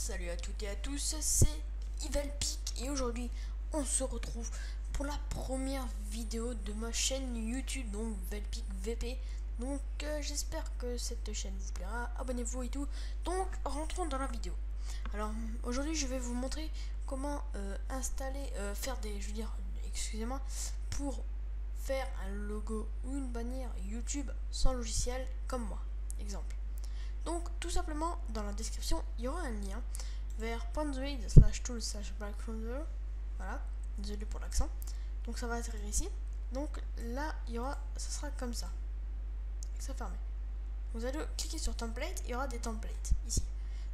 Salut à toutes et à tous, c'est Ivalpic et aujourd'hui on se retrouve pour la première vidéo de ma chaîne YouTube, donc Valpic VP. Donc j'espère que cette chaîne vous plaira, abonnez-vous et tout. Donc rentrons dans la vidéo. Alors aujourd'hui je vais vous montrer comment installer, faire des, je veux dire, excusez-moi, pour faire un logo ou une bannière YouTube sans logiciel comme moi. Exemple. Donc tout simplement dans la description il y aura un lien vers panzoid/tool/backgrounder. Voilà, désolé pour l'accent. Donc ça va atterrir ici. Donc là il y aura, ça sera comme ça, avec ça fermé. Vous allez cliquer sur template, il y aura des templates ici.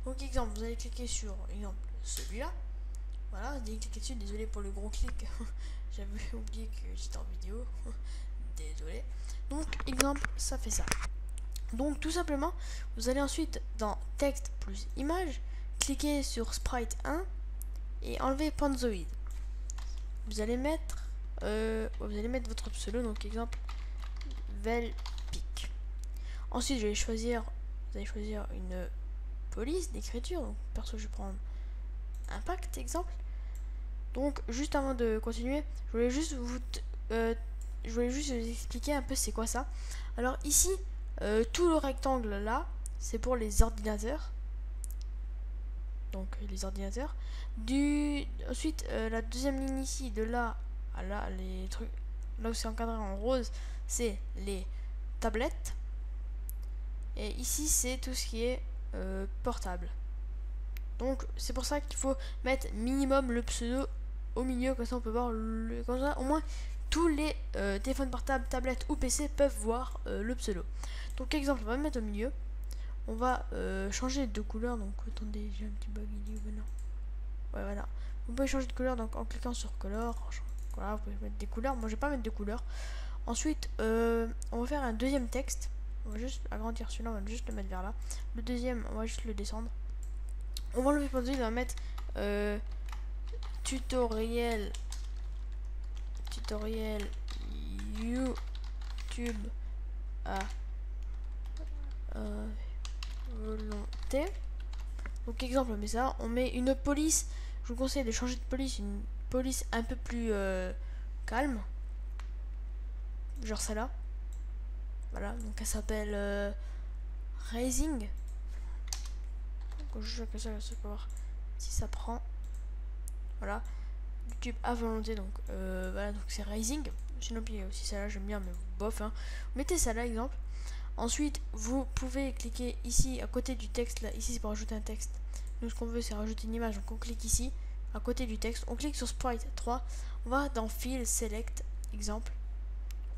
Donc exemple, vous allez cliquer sur exemple celui-là. Voilà, vous allez cliquer dessus, désolé pour le gros clic. J'avais oublié que j'étais en vidéo. Désolé. Donc exemple, ça fait ça. Donc tout simplement, vous allez ensuite dans texte plus image, cliquer sur sprite 1 et enlever panzoid. Vous allez mettre votre pseudo, donc exemple Valpic. Ensuite, vous allez choisir une police d'écriture. Donc perso, je vais prendre impact exemple. Donc juste avant de continuer, je voulais juste vous expliquer un peu c'est quoi ça. Alors ici, tout le rectangle là, c'est pour les ordinateurs. Donc les ordinateurs. Ensuite, la deuxième ligne ici, de là à là, les trucs, là où c'est encadré en rose, c'est les tablettes. Et ici, c'est tout ce qui est portable. Donc c'est pour ça qu'il faut mettre minimum le pseudo au milieu, comme ça on peut voir comme ça au moins tous les téléphones portables, tablettes ou PC peuvent voir le pseudo. Donc exemple, on va le mettre au milieu. On va changer de couleur. Donc attendez, j'ai un petit bug, il est où maintenant? Ouais, voilà. Vous pouvez changer de couleur donc en cliquant sur color. Voilà, vous pouvez mettre des couleurs. Moi, je vais pas mettre de couleurs. Ensuite, on va faire un deuxième texte. On va juste agrandir celui-là, on va juste le mettre vers là. Le deuxième, on va juste le descendre. On va enlever panzoid, on va mettre tutoriel YouTube à volonté. Donc exemple, on met ça, on met une police. Je vous conseille de changer de police, une police un peu plus calme, genre celle-là. Voilà, donc elle s'appelle Raising. Donc je joue comme ça pour voir si ça prend. Voilà, YouTube à volonté, donc voilà, donc c'est Raising. Sinon il y a aussi celle-là, j'aime bien, mais bof, hein. Mettez celle-là exemple. Ensuite, vous pouvez cliquer ici à côté du texte. Là, ici c'est pour rajouter un texte. Nous, ce qu'on veut, c'est rajouter une image. Donc, on clique ici à côté du texte. On clique sur Sprite 3. On va dans Fill, Select, exemple.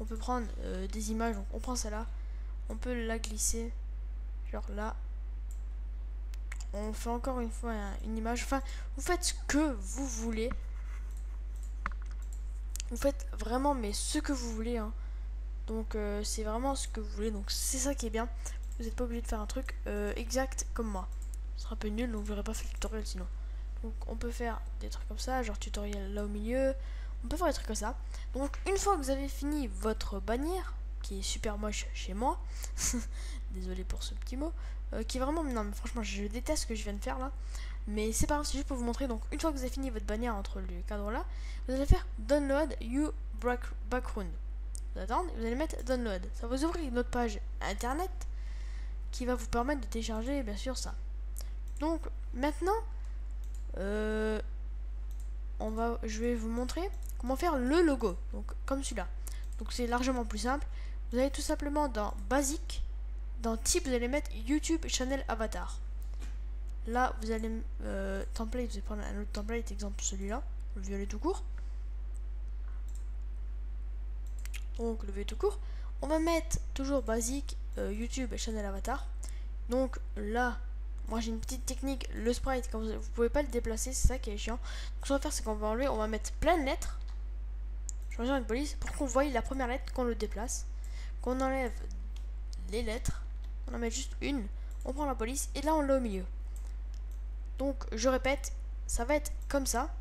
On peut prendre des images. Donc, on prend celle-là. On peut la glisser, genre là. On fait encore une fois une image. Enfin, vous faites ce que vous voulez. Vous faites vraiment, mais ce que vous voulez, hein. Donc c'est vraiment ce que vous voulez, donc c'est ça qui est bien. Vous n'êtes pas obligé de faire un truc exact comme moi. Ce sera un peu nul, donc vous n'aurez pas fait le tutoriel sinon. Donc on peut faire des trucs comme ça, genre tutoriel là au milieu. On peut faire des trucs comme ça. Donc une fois que vous avez fini votre bannière, qui est super moche chez moi, désolé pour ce petit mot, qui est vraiment, non mais franchement je déteste ce que je viens de faire là. Mais c'est pas grave, c'est juste pour vous montrer. Donc une fois que vous avez fini votre bannière entre le cadre là, vous allez faire Download You Background. Vous attendez, vous allez mettre download. Ça va vous ouvrir une autre page internet qui va vous permettre de télécharger bien sûr ça. Donc maintenant, je vais vous montrer comment faire le logo. Donc comme celui-là. Donc c'est largement plus simple. Vous allez tout simplement dans Basique, dans Type, vous allez mettre YouTube Channel Avatar. Là, vous allez template, vous allez prendre un autre template, exemple celui-là, le violet tout court. Donc le violet tout court. On va mettre toujours basique YouTube et Channel Avatar. Donc là, moi j'ai une petite technique, le sprite, quand vous pouvez pas le déplacer, c'est ça qui est chiant. Donc ce qu'on va faire, c'est qu'on va enlever, on va mettre plein de lettres. Choisir une police pour qu'on voie la première lettre, qu'on le déplace. Qu'on enlève les lettres, on en met juste une, on prend la police et là on l'a au milieu. Donc je répète, ça va être comme ça.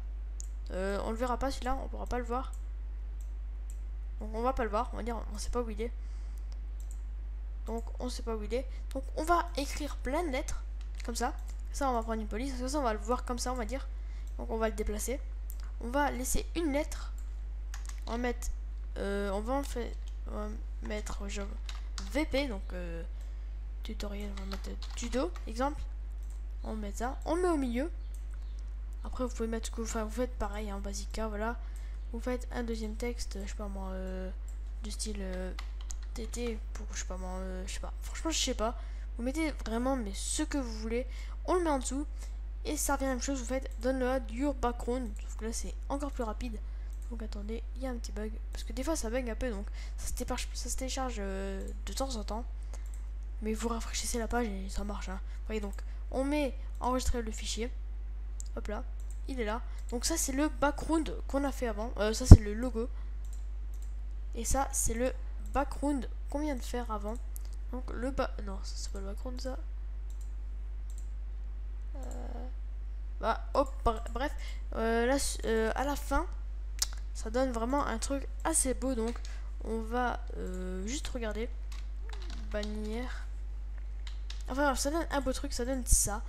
On le verra pas celui-là, on pourra pas le voir. Donc on va pas le voir, on va dire on sait pas où il est. Donc on sait pas où il est. Donc on va écrire plein de lettres comme ça Ça, on va prendre une police. Ça, on va le voir comme ça, on va dire. Donc, on va le déplacer. On va laisser une lettre. On va mettre... on va mettre genre VP, donc tutoriel, on va mettre tuto, exemple. On met ça. On le met au milieu. Après, vous pouvez mettre... Enfin, vous faites pareil, hein, Basica, voilà. Vous faites un deuxième texte, je sais pas moi, du style TT pour, je sais pas moi, je sais pas. Franchement, je sais pas. Vous mettez vraiment mais ce que vous voulez. On le met en dessous. Et ça revient à la même chose, vous faites download your background. Sauf que là, c'est encore plus rapide. Donc attendez, il y a un petit bug. Parce que des fois, ça bug un peu, donc ça se télécharge de temps en temps. Mais vous rafraîchissez la page et ça marche. Hein. Vous voyez, donc, on met enregistrer le fichier. Hop là, il est là. Donc ça, c'est le background qu'on a fait avant. Ça, c'est le logo. Et ça, c'est le background qu'on vient de faire avant. Donc le non, ça c'est pas le background, ça. Bah, hop, bref. Là, à la fin, ça donne vraiment un truc assez beau. Donc, on va juste regarder. Bannière. Enfin, ça donne un beau truc, ça donne ça.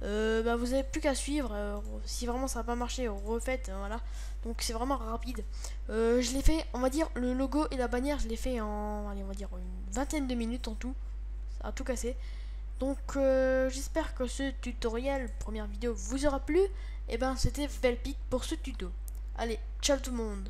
Bah, vous avez plus qu'à suivre. Si vraiment ça n'a pas marché, refaites. Voilà. Donc c'est vraiment rapide. Je l'ai fait, on va dire, le logo et la bannière, je l'ai fait en, allez, on va dire une vingtaine de minutes en tout. Ça a tout cassé. Donc j'espère que ce tutoriel, première vidéo, vous aura plu. Et ben c'était Velpic pour ce tuto. Allez, ciao tout le monde.